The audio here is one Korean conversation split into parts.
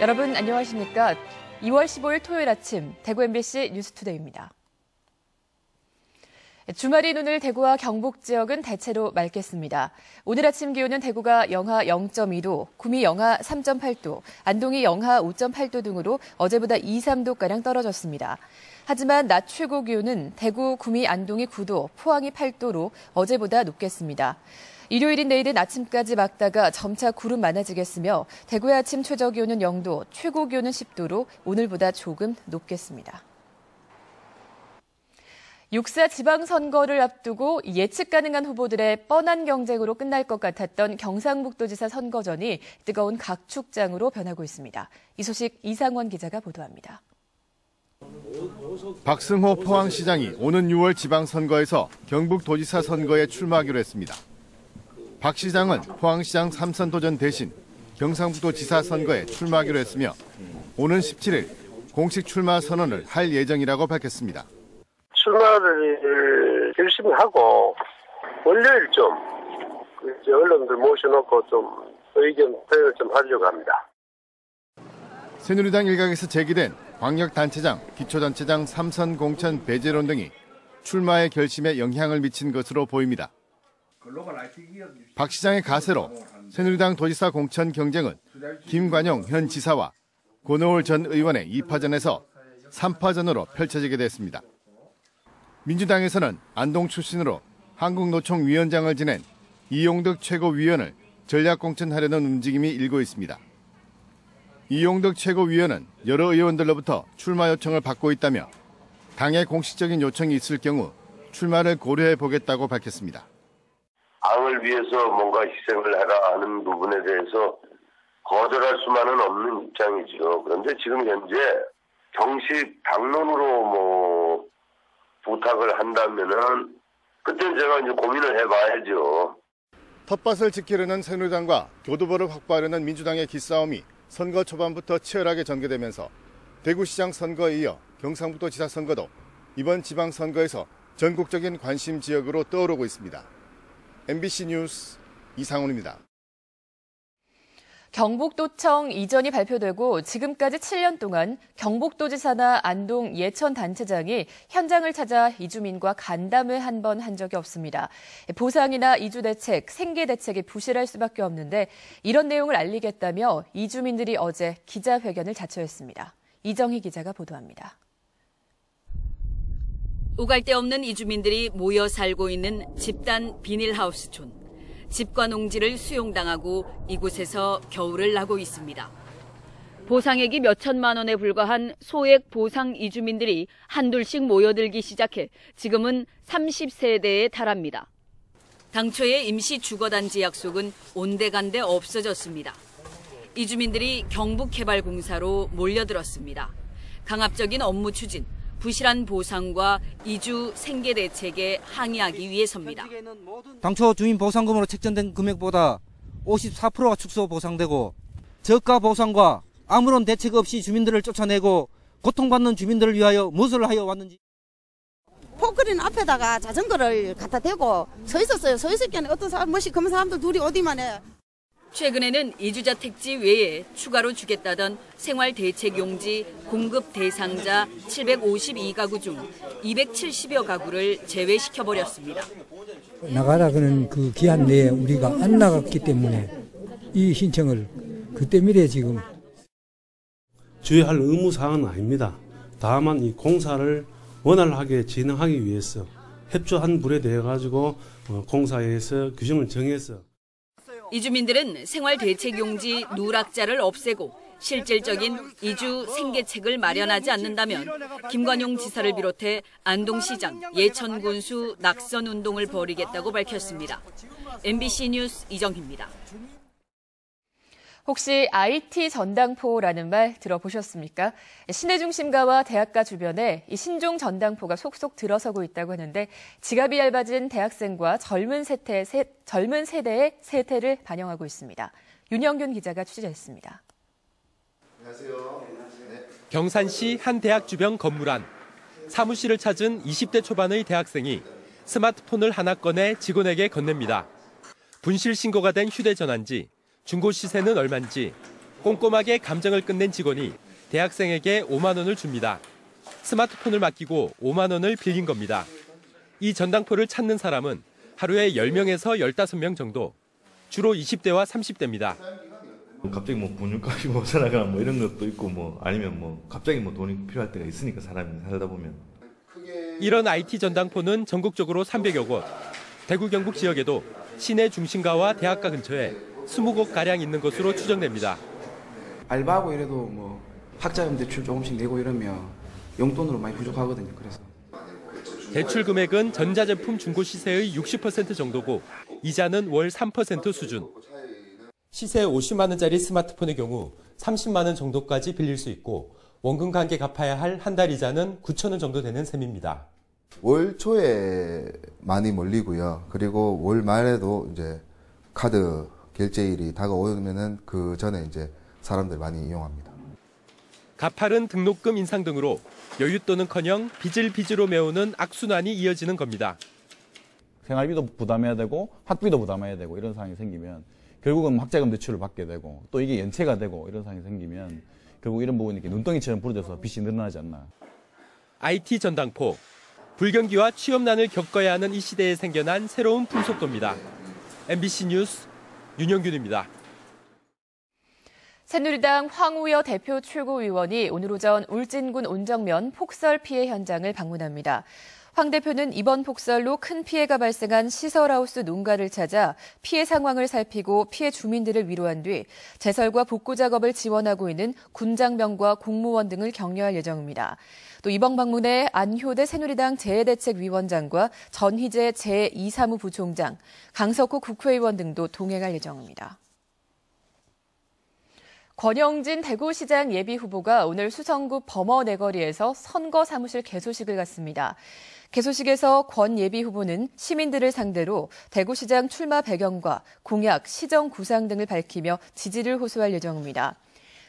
여러분 안녕하십니까? 2월 15일 토요일 아침 대구 MBC 뉴스투데이입니다. 주말이 눈을 대구와 경북 지역은 대체로 맑겠습니다. 오늘 아침 기온은 대구가 영하 0.2도, 구미 영하 3.8도, 안동이 영하 5.8도 등으로 어제보다 2, 3도가량 떨어졌습니다. 하지만 낮 최고 기온은 대구, 구미, 안동이 9도, 포항이 8도로 어제보다 높겠습니다. 일요일인 내일은 아침까지 맑다가 점차 구름 많아지겠으며 대구의 아침 최저 기온은 0도, 최고 기온은 10도로 오늘보다 조금 높겠습니다. 6.4 지방선거를 앞두고 예측 가능한 후보들의 뻔한 경쟁으로 끝날 것 같았던 경상북도지사 선거전이 뜨거운 각축장으로 변하고 있습니다. 이 소식 이상원 기자가 보도합니다. 박승호 포항시장이 오는 6월 지방선거에서 경북도지사 선거에 출마하기로 했습니다. 박 시장은 포항시장 3선 도전 대신 경상북도지사 선거에 출마하기로 했으며 오는 17일 공식 출마 선언을 할 예정이라고 밝혔습니다. 출마를 열심히 하고 월요일쯤 언론들 모셔놓고 좀 의견 표현을 좀 하려고 합니다. 새누리당 일각에서 제기된 광역단체장, 기초단체장 3선 공천 배제론 등이 출마의 결심에 영향을 미친 것으로 보입니다. 박 시장의 가세로 새누리당 도지사 공천 경쟁은 김관용 현 지사와 권오을 전 의원의 2파전에서 3파전으로 펼쳐지게 됐습니다. 민주당에서는 안동 출신으로 한국노총위원장을 지낸 이용득 최고위원을 전략공천하려는 움직임이 일고 있습니다. 이용득 최고위원은 여러 의원들로부터 출마 요청을 받고 있다며 당의 공식적인 요청이 있을 경우 출마를 고려해 보겠다고 밝혔습니다. 당을 위해서 뭔가 희생을 해라 하는 부분에 대해서 거절할 수만은 없는 입장이죠. 그런데 지금 현재 정식 당론으로 부탁을 한다면은 그때 제가 이제 고민을 해봐야죠. 텃밭을 지키려는 새누리당과 교두보를 확보하려는 민주당의 기싸움이 선거 초반부터 치열하게 전개되면서 대구시장 선거에 이어 경상북도지사 선거도 이번 지방선거에서 전국적인 관심 지역으로 떠오르고 있습니다. MBC 뉴스 이상훈입니다. 경북도청 이전이 발표되고 지금까지 7년 동안 경북도지사나 안동 예천단체장이 현장을 찾아 이주민과 간담회 한 번 한 적이 없습니다. 보상이나 이주대책, 생계대책이 부실할 수밖에 없는데 이런 내용을 알리겠다며 이주민들이 어제 기자회견을 자처했습니다. 이정희 기자가 보도합니다. 오갈 데 없는 이주민들이 모여 살고 있는 집단 비닐하우스촌. 집과 농지를 수용당하고 이곳에서 겨울을 나고 있습니다. 보상액이 몇 천만 원에 불과한 소액 보상 이주민들이 한둘씩 모여들기 시작해 지금은 30세대에 달합니다. 당초의 임시 주거단지 약속은 온데간데 없어졌습니다. 이주민들이 경북개발공사로 몰려들었습니다. 강압적인 업무 추진, 부실한 보상과 이주 생계 대책에 항의하기 위해서입니다. 당초 주민 보상금으로 책정된 금액보다 54%가 축소 보상되고 저가 보상과 아무런 대책 없이 주민들을 쫓아내고 고통받는 주민들을 위하여 무엇을 하여 왔는지. 포크린 앞에다가 자전거를 갖다 대고 서 있었어요. 서 있을 때는 어떤 사람, 멋이 검은 사람들 둘이 어디만 해. 최근에는 이주자 택지 외에 추가로 주겠다던 생활대책용지 공급 대상자 752가구 중 270여 가구를 제외시켜버렸습니다. 나가라는 그 기한 내에 우리가 안 나갔기 때문에 이 신청을 그때 미래 지금. 주의할 의무사항은 아닙니다. 다만 이 공사를 원활하게 진행하기 위해서 협조한 불에 대해 가지고 공사에서 규정을 정해서 이주민들은 생활대책용지 누락자를 없애고 실질적인 이주 생계책을 마련하지 않는다면 김관용 지사를 비롯해 안동시장, 예천군수 낙선운동을 벌이겠다고 밝혔습니다. MBC 뉴스 이정희입니다. 혹시 IT 전당포라는 말 들어보셨습니까? 시내 중심가와 대학가 주변에 이 신종 전당포가 속속 들어서고 있다고 하는데 지갑이 얇아진 대학생과 젊은 세대의 세태를 반영하고 있습니다. 윤영균 기자가 취재했습니다. 안녕하세요. 네. 경산시 한 대학 주변 건물 안 사무실을 찾은 20대 초반의 대학생이 스마트폰을 하나 꺼내 직원에게 건넵니다. 분실 신고가 된 휴대전화인지 중고 시세는 얼마인지 꼼꼼하게 감정을 끝낸 직원이 대학생에게 5만 원을 줍니다. 스마트폰을 맡기고 5만 원을 빌린 겁니다. 이 전당포를 찾는 사람은 하루에 10명에서 15명 정도, 주로 20대와 30대입니다. 갑자기 뭐 분유값이 뭐 살아가 뭐 이런 것도 있고 뭐 아니면 뭐 갑자기 뭐 돈이 필요할 때가 있으니까 사람이 살다 보면. 이런 IT 전당포는 전국적으로 300여 곳, 대구 경북 지역에도 시내 중심가와 대학가 근처에 20곳가량 있는 것으로 추정됩니다. 알바하고 이래도 뭐 학자금 대출 조금씩 내고 이러면 용돈으로 많이 부족하거든요. 그래서 대출 금액은 전자제품 중고 시세의 60% 정도고 이자는 월 3% 수준. 시세 50만 원짜리 스마트폰의 경우 30만 원 정도까지 빌릴 수 있고 원금 관계 갚아야 할 한 달 이자는 9천 원 정도 되는 셈입니다. 월 초에 많이 몰리고요. 그리고 월 말에도 이제 카드 결제일이 다가오면은 그 전에 이제 사람들 많이 이용합니다. 가파른 등록금 인상 등으로 여윳돈은커녕 빚을 메우는 악순환이 이어지는 겁니다. 생활비도 부담해야 되고 학비도 부담해야 되고 이런 상황이 생기면 결국은 학자금 대출을 받게 되고 또 이게 연체가 되고 이런 상황이 생기면 결국 이런 부분이 눈덩이처럼 부러져서 빚이 늘어나지 않나. IT 전당포, 불경기와 취업난을 겪어야 하는 이 시대에 생겨난 새로운 풍속도입니다. MBC 뉴스 윤영균입니다. 새누리당 황우여 대표 최고위원이 오늘 오전 울진군 온정면 폭설 피해 현장을 방문합니다. 황 대표는 이번 폭설로 큰 피해가 발생한 시설하우스 농가를 찾아 피해 상황을 살피고 피해 주민들을 위로한 뒤 재설과 복구 작업을 지원하고 있는 군장병과 공무원 등을 격려할 예정입니다. 또 이번 방문에 안효대 새누리당 재해대책위원장과 전희재 제2사무부총장, 강석호 국회의원 등도 동행할 예정입니다. 권영진 대구시장 예비후보가 오늘 수성구 범어 내거리에서 선거 사무실 개소식을 갖습니다. 개소식에서 권 예비후보는 시민들을 상대로 대구시장 출마 배경과 공약, 시정 구상 등을 밝히며 지지를 호소할 예정입니다.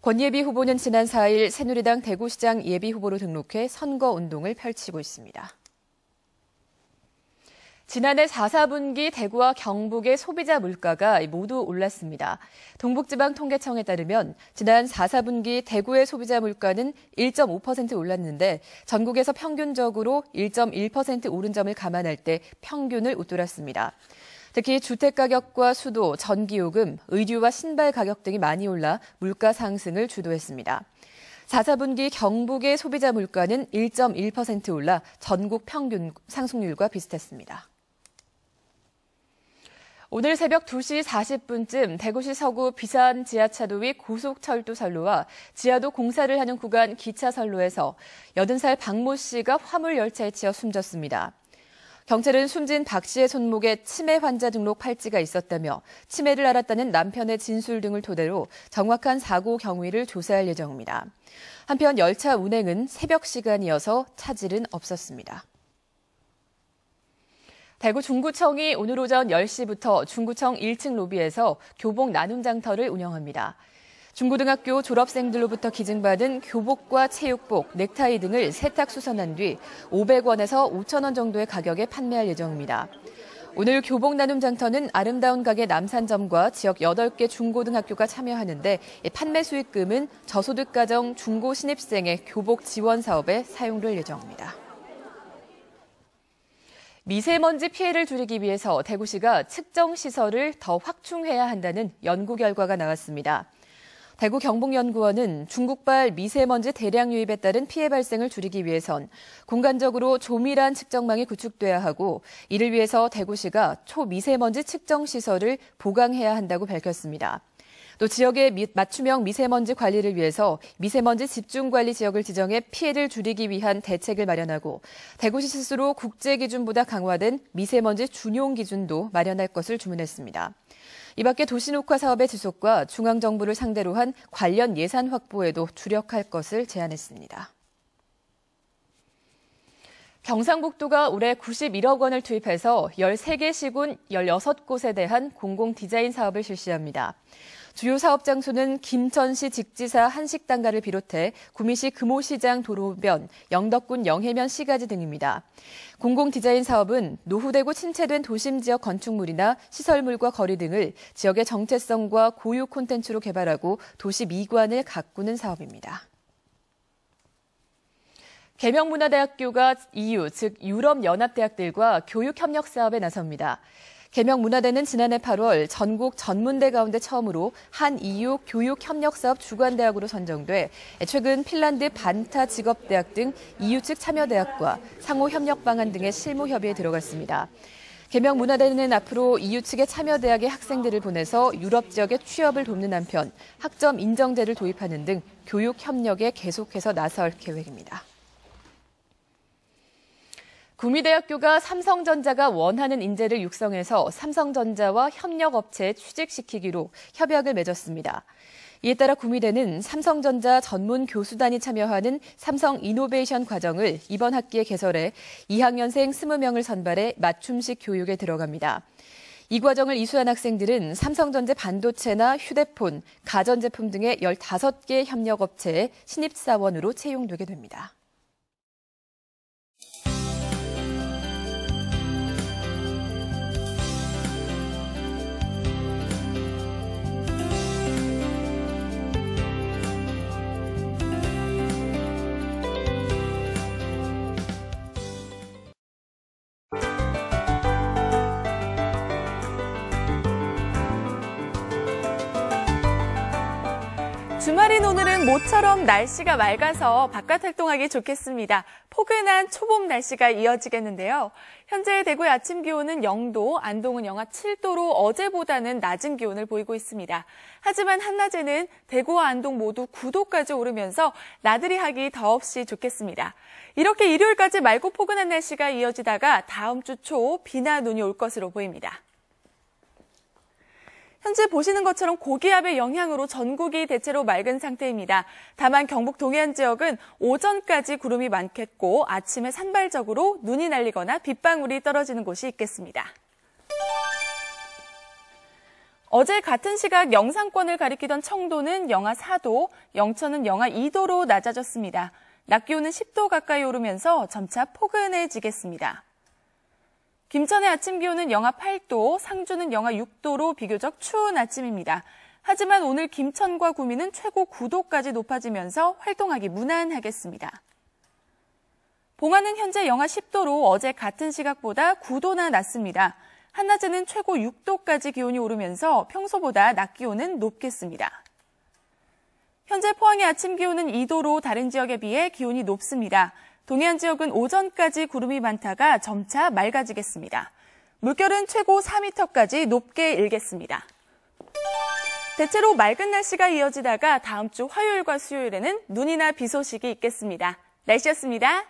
권 예비후보는 지난 4일 새누리당 대구시장 예비후보로 등록해 선거운동을 펼치고 있습니다. 지난해 4, 4분기 대구와 경북의 소비자 물가가 모두 올랐습니다. 동북지방통계청에 따르면 지난 4, 4분기 대구의 소비자 물가는 1.5% 올랐는데 전국에서 평균적으로 1.1% 오른 점을 감안할 때 평균을 웃돌았습니다. 특히 주택가격과 수도, 전기요금, 의류와 신발 가격 등이 많이 올라 물가 상승을 주도했습니다. 4, 4분기 경북의 소비자 물가는 1.1% 올라 전국 평균 상승률과 비슷했습니다. 오늘 새벽 2시 40분쯤 대구시 서구 비산 지하차도 위 고속철도 선로와 지하도 공사를 하는 구간 기차선로에서 80살 박모 씨가 화물열차에 치여 숨졌습니다. 경찰은 숨진 박 씨의 손목에 치매 환자 등록 팔찌가 있었다며 치매를 앓았다는 남편의 진술 등을 토대로 정확한 사고 경위를 조사할 예정입니다. 한편 열차 운행은 새벽 시간이어서 차질은 없었습니다. 대구 중구청이 오늘 오전 10시부터 중구청 1층 로비에서 교복 나눔 장터를 운영합니다. 중고등학교 졸업생들로부터 기증받은 교복과 체육복, 넥타이 등을 세탁 수선한 뒤 500원에서 5,000원 정도의 가격에 판매할 예정입니다. 오늘 교복 나눔 장터는 아름다운 가게 남산점과 지역 8개 중고등학교가 참여하는데 판매 수익금은 저소득가정 중고 신입생의 교복 지원 사업에 사용될 예정입니다. 미세먼지 피해를 줄이기 위해서 대구시가 측정시설을 더 확충해야 한다는 연구 결과가 나왔습니다. 대구 경북연구원은 중국발 미세먼지 대량 유입에 따른 피해 발생을 줄이기 위해선 공간적으로 조밀한 측정망이 구축돼야 하고 이를 위해서 대구시가 초미세먼지 측정시설을 보강해야 한다고 밝혔습니다. 또 지역의 맞춤형 미세먼지 관리를 위해서 미세먼지 집중관리 지역을 지정해 피해를 줄이기 위한 대책을 마련하고 대구시 스스로 국제기준보다 강화된 미세먼지 준용 기준도 마련할 것을 주문했습니다. 이 밖에 도시녹화 사업의 지속과 중앙정부를 상대로 한 관련 예산 확보에도 주력할 것을 제안했습니다. 경상북도가 올해 91억 원을 투입해서 13개 시군 16곳에 대한 공공 디자인 사업을 실시합니다. 주요 사업 장소는 김천시 직지사 한식당가를 비롯해 구미시 금호시장 도로변, 영덕군 영해면 시가지 등입니다. 공공 디자인 사업은 노후되고 침체된 도심 지역 건축물이나 시설물과 거리 등을 지역의 정체성과 고유 콘텐츠로 개발하고 도시 미관을 가꾸는 사업입니다. 계명문화대학교가 EU, 즉 유럽연합대학들과 교육협력 사업에 나섭니다. 계명문화대는 지난해 8월 전국 전문대 가운데 처음으로 한 EU 교육협력사업 주관대학으로 선정돼 최근 핀란드 반타 직업대학 등 EU 측 참여대학과 상호협력 방안 등의 실무 협의에 들어갔습니다. 계명문화대는 앞으로 EU 측의 참여대학의 학생들을 보내서 유럽 지역의 취업을 돕는 한편 학점 인정제를 도입하는 등 교육협력에 계속해서 나설 계획입니다. 구미대학교가 삼성전자가 원하는 인재를 육성해서 삼성전자와 협력업체에 취직시키기로 협약을 맺었습니다. 이에 따라 구미대는 삼성전자 전문 교수단이 참여하는 삼성 이노베이션 과정을 이번 학기에 개설해 2학년생 20명을 선발해 맞춤식 교육에 들어갑니다. 이 과정을 이수한 학생들은 삼성전자 반도체나 휴대폰, 가전제품 등의 15개 협력업체에 신입사원으로 채용되게 됩니다. 주말인 오늘은 모처럼 날씨가 맑아서 바깥 활동하기 좋겠습니다. 포근한 초봄 날씨가 이어지겠는데요. 현재 대구의 아침 기온은 0도, 안동은 영하 7도로 어제보다는 낮은 기온을 보이고 있습니다. 하지만 한낮에는 대구와 안동 모두 9도까지 오르면서 나들이 하기 더없이 좋겠습니다. 이렇게 일요일까지 맑고 포근한 날씨가 이어지다가 다음 주 초 비나 눈이 올 것으로 보입니다. 현재 보시는 것처럼 고기압의 영향으로 전국이 대체로 맑은 상태입니다. 다만 경북 동해안 지역은 오전까지 구름이 많겠고 아침에 산발적으로 눈이 날리거나 빗방울이 떨어지는 곳이 있겠습니다. 어제 같은 시각 영상권을 가리키던 청도는 영하 4도, 영천은 영하 2도로 낮아졌습니다. 낮 기온은 10도 가까이 오르면서 점차 포근해지겠습니다. 김천의 아침 기온은 영하 8도, 상주는 영하 6도로 비교적 추운 아침입니다. 하지만 오늘 김천과 구미는 최고 9도까지 높아지면서 활동하기 무난하겠습니다. 봉화는 현재 영하 10도로 어제 같은 시각보다 9도나 낮습니다. 한낮에는 최고 6도까지 기온이 오르면서 평소보다 낮 기온은 높겠습니다. 현재 포항의 아침 기온은 2도로 다른 지역에 비해 기온이 높습니다. 동해안 지역은 오전까지 구름이 많다가 점차 맑아지겠습니다. 물결은 최고 4m까지 높게 일겠습니다. 대체로 맑은 날씨가 이어지다가 다음 주 화요일과 수요일에는 눈이나 비 소식이 있겠습니다. 날씨였습니다.